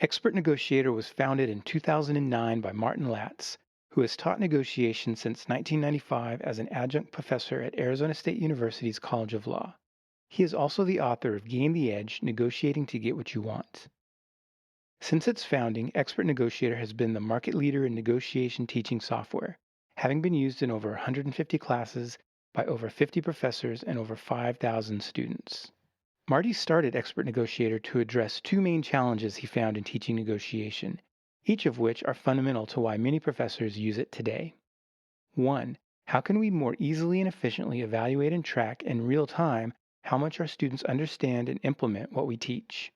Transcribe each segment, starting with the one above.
Expert Negotiator was founded in 2009 by Martin Latz, who has taught negotiation since 1995 as an adjunct professor at Arizona State University's College of Law. He is also the author of Gain the Edge: Negotiating to Get What You Want. Since its founding, Expert Negotiator has been the market leader in negotiation teaching software, having been used in over 150 classes by over 50 professors and over 5,000 students. Marty started Expert Negotiator to address two main challenges he found in teaching negotiation, each of which are fundamental to why many professors use it today. 1. How can we more easily and efficiently evaluate and track in real time how much our students understand and implement what we teach?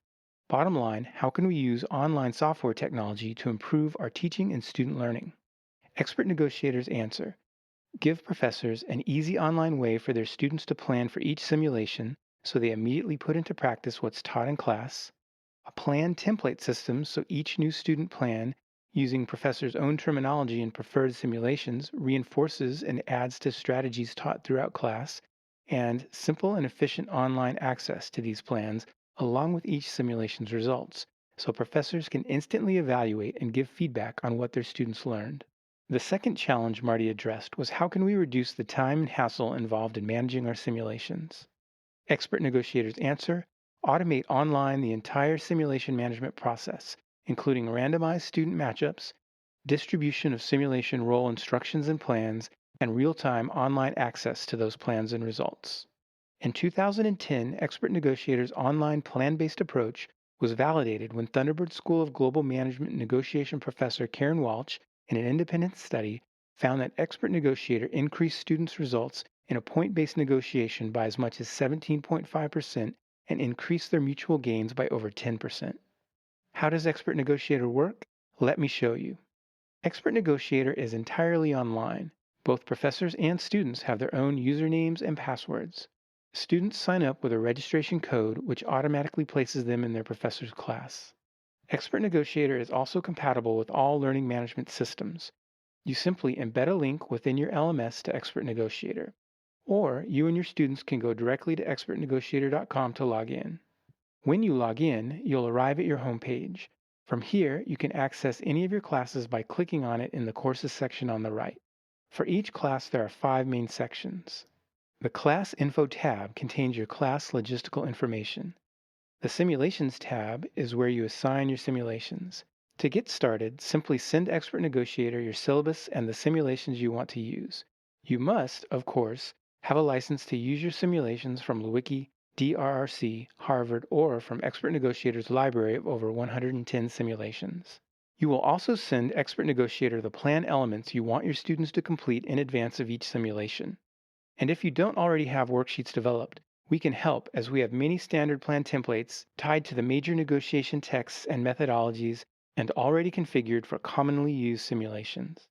Bottom line, how can we use online software technology to improve our teaching and student learning? Expert Negotiator's answer: give professors an easy online way for their students to plan for each simulation so they immediately put into practice what's taught in class, a plan template system so each new student plan, using professors' own terminology and preferred simulations, reinforces and adds to strategies taught throughout class, and simple and efficient online access to these plans along with each simulation's results, so professors can instantly evaluate and give feedback on what their students learned. The second challenge Marty addressed was how can we reduce the time and hassle involved in managing our simulations? Expert Negotiator's answer: automate online the entire simulation management process, including randomized student matchups, distribution of simulation role instructions and plans, and real-time online access to those plans and results. In 2010, Expert Negotiator's online plan-based approach was validated when Thunderbird School of Global Management negotiation professor Karen Walsh, in an independent study, found that Expert Negotiator increased students' results in a point-based negotiation by as much as 17.5% and increased their mutual gains by over 10%. How does Expert Negotiator work? Let me show you. Expert Negotiator is entirely online. Both professors and students have their own usernames and passwords. Students sign up with a registration code which automatically places them in their professor's class. Expert Negotiator is also compatible with all learning management systems. You simply embed a link within your LMS to Expert Negotiator, or you and your students can go directly to expertnegotiator.com to log in. When you log in, you'll arrive at your home page. From here, you can access any of your classes by clicking on it in the Courses section on the right. For each class, there are 5 main sections. The Class Info tab contains your class logistical information. The Simulations tab is where you assign your simulations. To get started, simply send Expert Negotiator your syllabus and the simulations you want to use. You must, of course, have a license to use your simulations from LeWiki, DRRC, Harvard, or from Expert Negotiator's library of over 110 simulations. You will also send Expert Negotiator the plan elements you want your students to complete in advance of each simulation. And if you don't already have worksheets developed, we can help as we have many standard plan templates tied to the major negotiation texts and methodologies and already configured for commonly used simulations.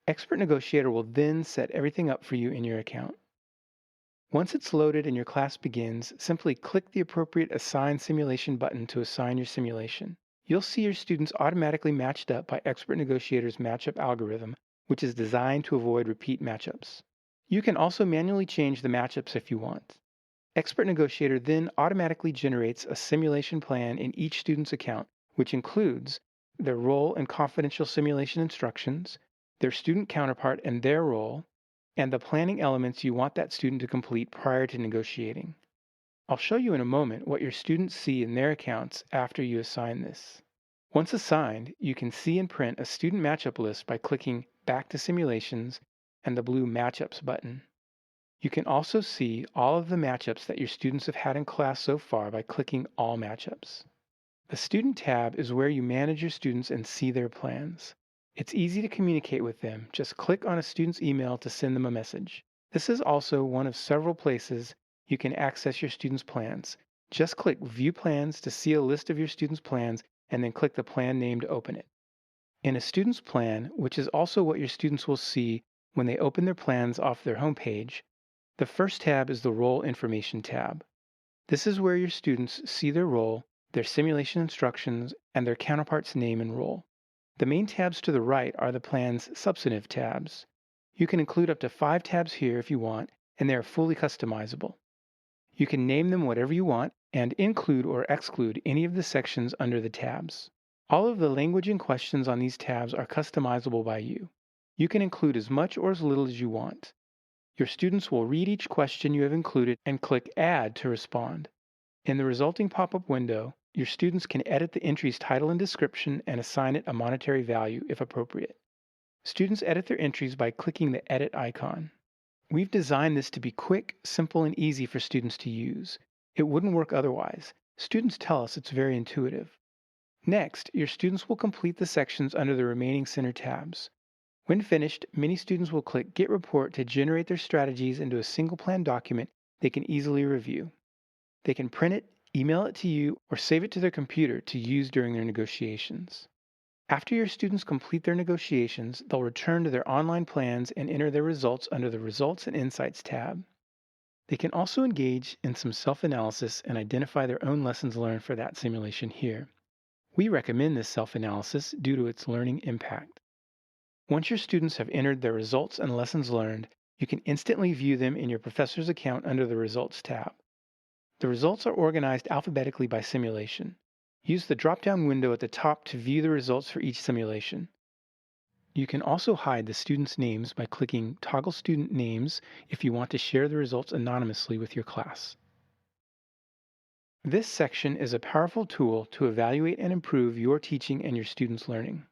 Expert Negotiator will then set everything up for you in your account. Once it's loaded and your class begins, simply click the appropriate Assign Simulation button to assign your simulation. You'll see your students automatically matched up by Expert Negotiator's matchup algorithm, which is designed to avoid repeat matchups. You can also manually change the matchups if you want. Expert Negotiator then automatically generates a simulation plan in each student's account, which includes their role and confidential simulation instructions, their student counterpart and their role, and the planning elements you want that student to complete prior to negotiating. I'll show you in a moment what your students see in their accounts after you assign this. Once assigned, you can see and print a student matchup list by clicking Back to Simulations and the blue Matchups button. You can also see all of the matchups that your students have had in class so far by clicking All Matchups. The Student tab is where you manage your students and see their plans. It's easy to communicate with them. Just click on a student's email to send them a message. This is also one of several places you can access your students' plans. Just click View Plans to see a list of your students' plans and then click the plan name to open it. In a student's plan, which is also what your students will see when they open their plans off their homepage, the first tab is the Role Information tab. This is where your students see their role, their simulation instructions, and their counterpart's name and role. The main tabs to the right are the plan's substantive tabs. You can include up to 5 tabs here if you want, and they are fully customizable. You can name them whatever you want and include or exclude any of the sections under the tabs. All of the language and questions on these tabs are customizable by you. You can include as much or as little as you want. Your students will read each question you have included and click Add to respond. In the resulting pop-up window, your students can edit the entry's title and description and assign it a monetary value if appropriate. Students edit their entries by clicking the Edit icon. We've designed this to be quick, simple, and easy for students to use. It wouldn't work otherwise. Students tell us it's very intuitive. Next, your students will complete the sections under the remaining center tabs. When finished, many students will click Get Report to generate their strategies into a single plan document they can easily review. They can print it, email it to you, or save it to their computer to use during their negotiations. After your students complete their negotiations, they'll return to their online plans and enter their results under the Results and Insights tab. They can also engage in some self-analysis and identify their own lessons learned for that simulation here. We recommend this self-analysis due to its learning impact. Once your students have entered their results and lessons learned, you can instantly view them in your professor's account under the Results tab. The results are organized alphabetically by simulation. Use the drop-down window at the top to view the results for each simulation. You can also hide the students' names by clicking Toggle Student Names if you want to share the results anonymously with your class. This section is a powerful tool to evaluate and improve your teaching and your students' learning.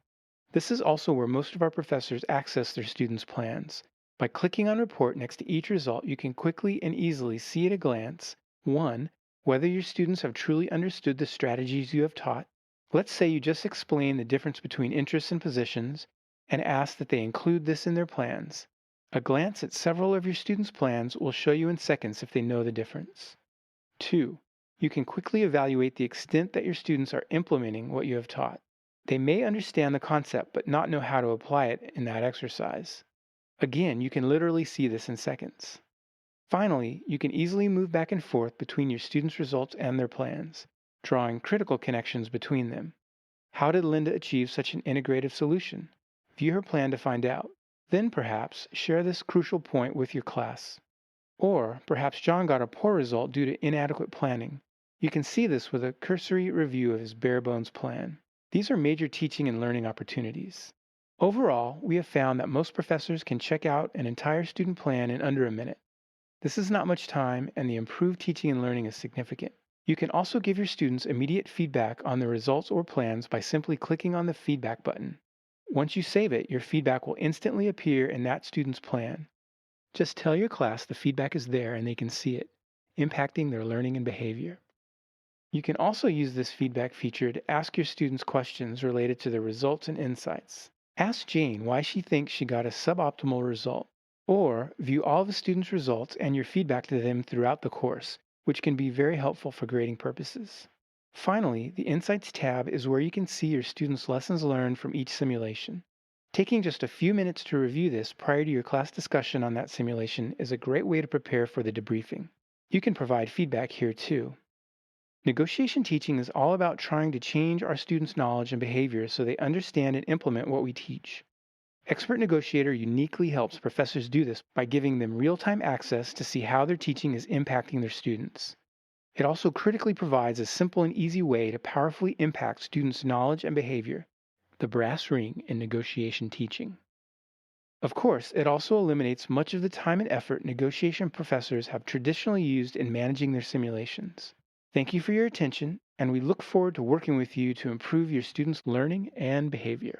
This is also where most of our professors access their students' plans. By clicking on Report next to each result, you can quickly and easily see at a glance 1. Whether your students have truly understood the strategies you have taught. Let's say you just explain the difference between interests and positions and ask that they include this in their plans. A glance at several of your students' plans will show you in seconds if they know the difference. 2. You can quickly evaluate the extent that your students are implementing what you have taught. They may understand the concept but not know how to apply it in that exercise. Again, you can literally see this in seconds. Finally, you can easily move back and forth between your students' results and their plans, drawing critical connections between them. How did Linda achieve such an integrative solution? View her plan to find out. Then perhaps share this crucial point with your class. Or perhaps John got a poor result due to inadequate planning. You can see this with a cursory review of his bare bones plan. These are major teaching and learning opportunities. Overall, we have found that most professors can check out an entire student plan in under a minute. This is not much time, and the improved teaching and learning is significant. You can also give your students immediate feedback on the results or plans by simply clicking on the Feedback button. Once you save it, your feedback will instantly appear in that student's plan. Just tell your class the feedback is there and they can see it, impacting their learning and behavior. You can also use this feedback feature to ask your students questions related to their results and insights. Ask Jane why she thinks she got a suboptimal result. Or view all the students' results and your feedback to them throughout the course, which can be very helpful for grading purposes. Finally, the Insights tab is where you can see your students' lessons learned from each simulation. Taking just a few minutes to review this prior to your class discussion on that simulation is a great way to prepare for the debriefing. You can provide feedback here too. Negotiation teaching is all about trying to change our students' knowledge and behavior so they understand and implement what we teach. Expert Negotiator uniquely helps professors do this by giving them real-time access to see how their teaching is impacting their students. It also critically provides a simple and easy way to powerfully impact students' knowledge and behavior, the brass ring in negotiation teaching. Of course, it also eliminates much of the time and effort negotiation professors have traditionally used in managing their simulations. Thank you for your attention, and we look forward to working with you to improve your students' learning and behavior.